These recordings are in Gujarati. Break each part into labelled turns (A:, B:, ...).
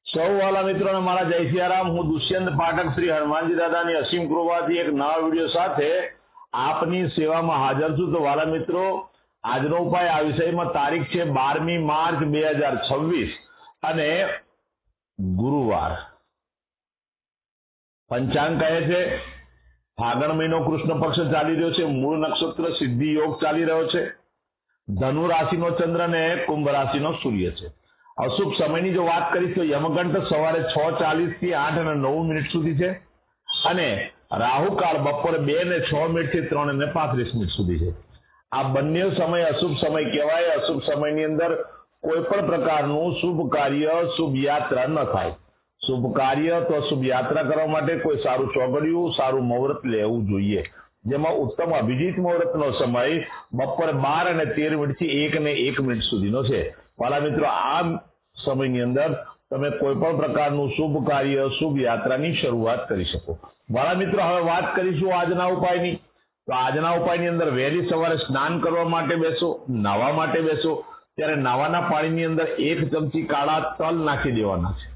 A: સૌ વાલા મિત્રોને મારા જય સિયારામ। હું દુષ્યંત પાઠક શ્રી હનુમાનજી દાદાની અસીમ કૃપાથી એક નવા વિડીયો સાથે આપની સેવામાં હાજર છું। તો વાલા મિત્રો, આજનો ઉપાય આ વિષયમાં તારીખ છે 12મી માર્ચ 2026 અને ગુરુવાર। પંચાંગ કહે છે ફાગણ મહિનો કૃષ્ણ પક્ષ ચાલી રહ્યો છે। મૂળ નક્ષત્ર સિદ્ધિ યોગ ચાલી રહ્યો છે। ધનુ રાશિનો ચંદ્ર અને કુંભ રાશિનો સૂર્ય છે। અશુભ સમયની જો વાત કરીશ તો યમઘંટ સવારે 6:40 થી 8:09 સુધી છે અને રાહુકાળ બપોરે 2:06 થી 3:35 સુધી છે। આ બંને સમય અશુભ સમય કહેવાય। અશુભ સમયની અંદર કોઈ પણ પ્રકારનું શુભ કાર્ય શુભ યાત્રા ન થાય। શુભ કાર્ય તો શુભ યાત્રા કરવા માટે કોઈ સારું ચોગડિયું સારું મુહૂર્ત લેવું જોઈએ, જેમાં ઉત્તમ અભિજીત મુહૂર્તનો સમય બપોરે 12:13 થી 1:01 સુધીનો છે। વાલા મિત્રો, આ સમયની અંદર તમે કોઈ પણ પ્રકારનું શુભ કાર્ય શુભ યાત્રાની શરૂઆત કરી શકો। વાલા મિત્રો, હવે વાત કરીશું આજના ઉપાયની। તો આજના ઉપાયની અંદર વહેલી સવારે સ્નાન કરવા માટે બેસો, નાહવા માટે બેસો ત્યારે નાવાના પાણીની અંદર 1 ચમચી કાળા તલ નાખી દેવાના છે।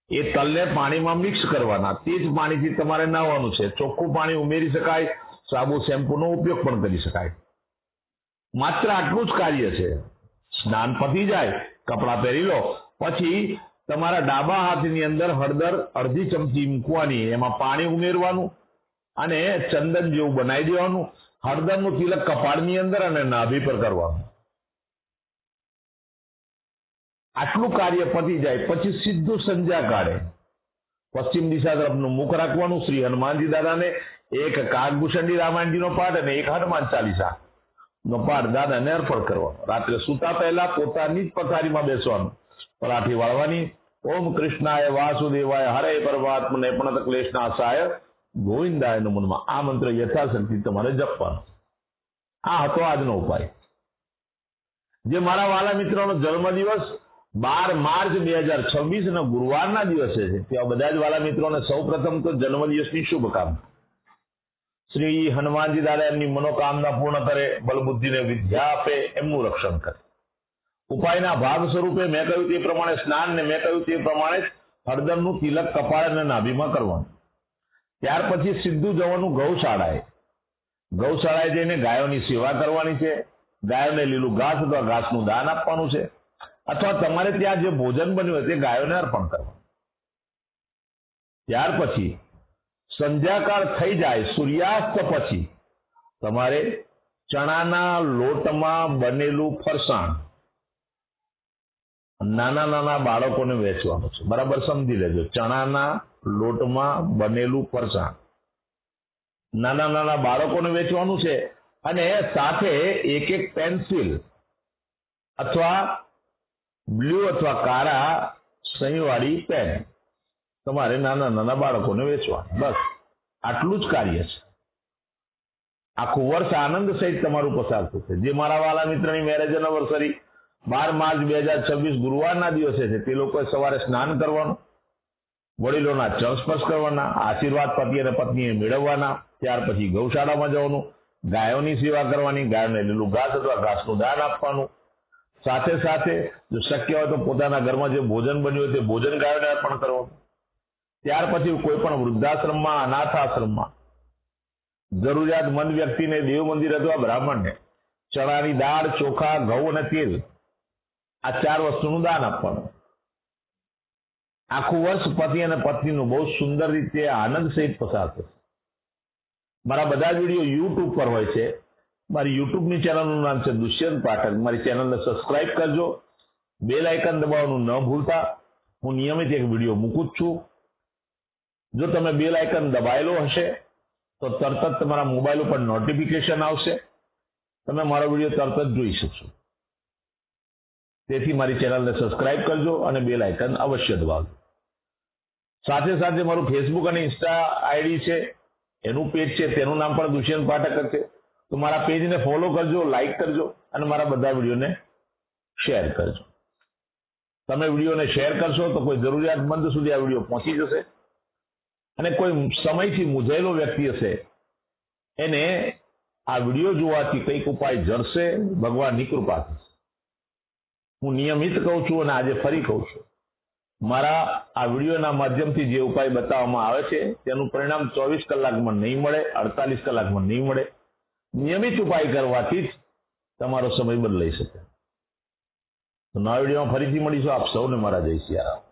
A: એ તલને પાણીમાં મિક્સ કરવાના, તે જ પાણીથી તમારે નાહવાનું છે। ચોખ્ખું પાણી ઉમેરી શકાય, સાબુ શેમ્પૂનો ઉપયોગ પણ કરી શકાય। માત્ર આટલું જ કાર્ય છે। સ્નાન પતી જાય, કપડાં પહેરી લો, પછી તમારા ડાબા હાથની અંદર હળદર અડધી ચમચી મૂકવાની, એમાં પાણી ઉમેરવાનું અને ચંદન જેવું બનાવી દેવાનું। હળદરનું તિલક કપાળની અંદર અને નાભી પર કરવાનું। આટલું કાર્ય પતી જાય પછી સીધું સંધ્યા કાળે પશ્ચિમ દિશા તરફનું મુખ રાખવાનું। શ્રી હનુમાનજી દાદાને એક કાગભૂષણજી રામાયણજીનો પાઠ અને એક હનુમાન ચાલીસા નો પાઠ દાદાને અર્પણ કરવાનો। રાત્રે સૂતા પહેલા પોતાની જ પથારીમાં બેસવાનું, પરાઠી વાળવાની। ઓમ કૃષ્ણાય વાસુદેવાય હરે પરમાત્મને પણ ક્લેશનાશાય ગોવિંદાય નમઃ આ મંત્ર યથાશક્તિ તમારે જપવાનો। આ હતો આજનો ઉપાય। જે મારા વાલા મિત્રોનો જન્મદિવસ 12 માર્ચ 2026 ના ગુરુવારના દિવસે છે, તેવા બધા જ વાલા મિત્રોને સૌપ્રથમ તો જન્મદિવસની શુભકામના। શ્રી હનુમાનજી દાદા એમની મનોકામના પૂર્ણ કરે, બલબુદ્ધિને વિદ્યા આપે, એમનું રક્ષણ કરે। ઉપાયના ભાગ સ્વરૂપે મેં કહ્યું તે પ્રમાણે સ્નાન ને મેં કહ્યું તે પ્રમાણે હળદરનું તિલક કપાળ અને નાભીમાં કરવાનું। ત્યાર પછી સીધું જવાનું ગૌશાળાએ જઈને ગાયોની સેવા કરવાની છે। ગાયોને લીલું ઘાસ અથવા ઘાસનું દાન આપવાનું છે, અથવા તમારે ત્યાં જે ભોજન બન્યું હોય તે ગાયોને અર્પણ કરવાનું। ત્યાર પછી સંધ્યાકાળ થઈ જાય, સૂર્યાસ્ત પછી તમારે ચણાના લોટમાં બનેલું ફરસાણ નાના નાના બાળકોને વેચવાનું છે। બરાબર સમજી લેજો, ચણાના લોટમાં બનેલું ફરસાણ નાના નાના બાળકોને વેચવાનું છે અને સાથે એક પેન્સિલ અથવા બ્લુ અથવા કાળા સહીવાળી પેન તમારે નાના નાના બાળકોને વેચવાનું। બસ આટલું જ કાર્ય છે। આખું વર્ષ આનંદ સહિત તમારું પસાર થશે। જે મારા વાલા મિત્રની મેરેજ એનિવર્સરી 12 માર્ચ 2026 ગુરુવારના દિવસે છે, તે લોકોએ સવારે સ્નાન કરવાનું, વડીલોના ચરણ સ્પર્શ કરવાના, આશીર્વાદ પતિ અને પત્નીએ મેળવવાના। ત્યાર પછી ગૌશાળામાં જવાનું, ગાયોની સેવા કરવાની, ગાયોને લીલું ઘાસ અથવા ઘાસનું દાન આપવાનું। સાથે સાથે જો શક્ય હોય તો પોતાના ઘરમાં જે ભોજન બન્યું હોય તે ભોજન ગાયોને અર્પણ કરવાનું। ત્યાર પછી કોઈ પણ વૃદ્ધાશ્રમમાં, અનાથ આશ્રમમાં જરૂરિયાતમંદ વ્યક્તિને, દેવ મંદિર અથવા બ્રાહ્મણને ચણાની દાળ, ચોખા, ઘઉં અને તેલ આ 4 વસ્તુનું દાન આપવાનું। આખું વર્ષ પતિ અને પત્નીનું બહુ સુંદર રીતે આનંદ સહિત પસાર થશે। મારા બધા જ વિડીયો યુટ્યુબ પર હોય છે। મારી યુટ્યુબની ચેનલનું નામ છે દુષ્યંત પાઠક। મારી ચેનલને સબસ્ક્રાઇબ કરજો, બેલ આઇકન દબાવવાનું ન ભૂલતા। હું નિયમિત એક વિડીયો મૂકું જ છું। જો તમે બેલ આઇકન દબાયેલો હશે તો તરત જ તમારા મોબાઈલ ઉપર નોટિફિકેશન આવશે, તમે મારો વિડીયો તરત જ જોઈ શકશો। તેથી મારી ચેનલને સબસ્ક્રાઇબ કરજો અને બેલ આઇકન અવશ્ય દબાવજો। સાથે સાથે મારું ફેસબુક અને ઇન્સ્ટા આઈડી છે, એનું પેજ છે, તેનું નામ પણ દુષ્યંત પાઠક છે। તો મારા પેજને ફોલો કરજો, લાઈક કરજો અને મારા બધા વિડીયોને શેર કરજો। તમે વિડીયોને શેર કરશો તો કોઈ જરૂરિયાતમંદ સુધી આ વિડીયો પહોંચી જશે અને કોઈ સમયથી મૂંઝાયેલો વ્યક્તિ હશે એને આ વિડીયો જોવાથી કંઈક ઉપાય જડશે, ભગવાનની કૃપા થશે। હું નિયમિત કહું છું અને આજે ફરી કહું છું, મારા આ વિડીયોના માધ્યમથી જે ઉપાય બતાવવામાં આવે છે તેનું પરિણામ 24 કલાકમાં નહીં મળે, 48 કલાકમાં નહીં મળે. નિયમિત ઉપાય કરવાથી જ તમારો સમય બદલાઈ શકે. તો નવા વિડીયોમાં ફરીથી મળીશું. આપ સૌને મારા જય સિયારામ.